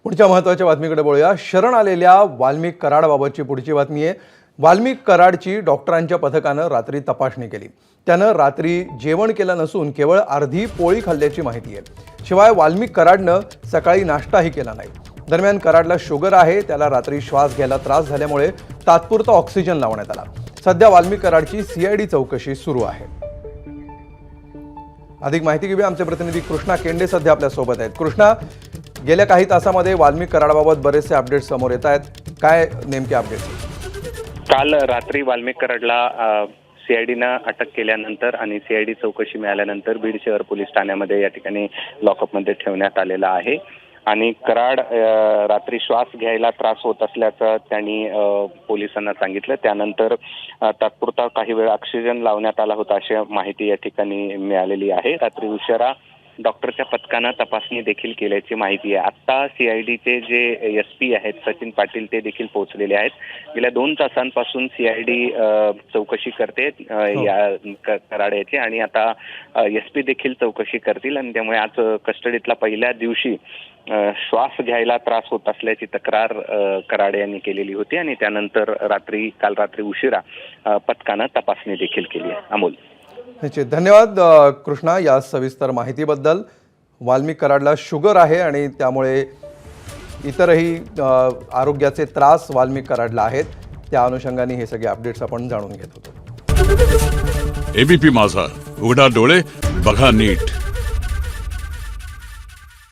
पुढच्या महत्त्वाच्या बातमीकडे बोलूया। शरण आलेल्या वाल्मिक कराडबाबतची पुढची बातमी आहे। वाल्मिक कराडची डॉक्टरांच्या पथकानं रात्री तपासणी केली। त्यानं रात्री जेवण केलं नसून केवळ अर्धी पोळी खाल्ल्याची माहिती आहे। शिवाय वाल्मिक कराडनं सकाळी नाश्ताही केला नाही। दरम्यान कराडला शुगर आहे, त्याला रात्री श्वास घ्यायला त्रास झाल्यामुळे तात्पुरता ऑक्सिजन लावण्यात आला। सध्या वाल्मिक कराडची सीआयडी चौकशी सुरू आहे। अधिक माहिती घेऊया, आमचे प्रतिनिधी कृष्णा केंडे सध्या आपल्या सोबत आहेत। कृष्णा, गेल्या काही तासांमध्ये वाल्मिक कराडबाबत बरेचसे अपडेट्स समोर येत आहेत, काय नेमके अपडेट्स? काल रात्री वाल्मिक कराडला सीआयडीनं अटक केल्यानंतर आणि सीआयडी चौकशी मिळाल्यानंतर बीड शहर पोलीस ठाण्यामध्ये या ठिकाणी लॉकअपमध्ये ठेवण्यात आलेला आहे। आणि कराड रात्री श्वास घ्यायला त्रास होत असल्याचं त्यांनी पोलिसांना सांगितलं। त्यानंतर तात्पुरता काही वेळ ऑक्सिजन लावण्यात आला होता अशी माहिती या ठिकाणी मिळालेली आहे। रात्री उशिरा डॉक्टरच्या पथकानं तपासणी देखील केल्याची माहिती आहे। आता सीआयडीचे जे एसपी आहेत सचिन पाटील ते देखील पोहोचलेले आहेत। गेल्या 2 तासांपासून सीआयडी चौकशी करते या कराड्याची आणि आता एसपी देखील चौकशी करतील आणि त्यामुळे आज कस्टडीतला पहिल्या दिवशी श्वास घ्यायला त्रास होत असल्याची तक्रार कराड यांनी केलेली होती आणि त्यानंतर काल रात्री उशिरा पथकानं तपासणी देखील केली आहे। अमोल, धन्यवाद कृष्णा या सविस्तर माहितीबद्दल। वाल्मिक कराडला शुगर आहे आणि त्यामुळे इतरही आरोग्याचे त्रास वाल्मिक कराडला आहेत, त्या अनुषंगाने हे सगळे अपडेट्स आपण जाणून घेत होतो। एबीपी माझा, उघडा डोळे बघा नीट।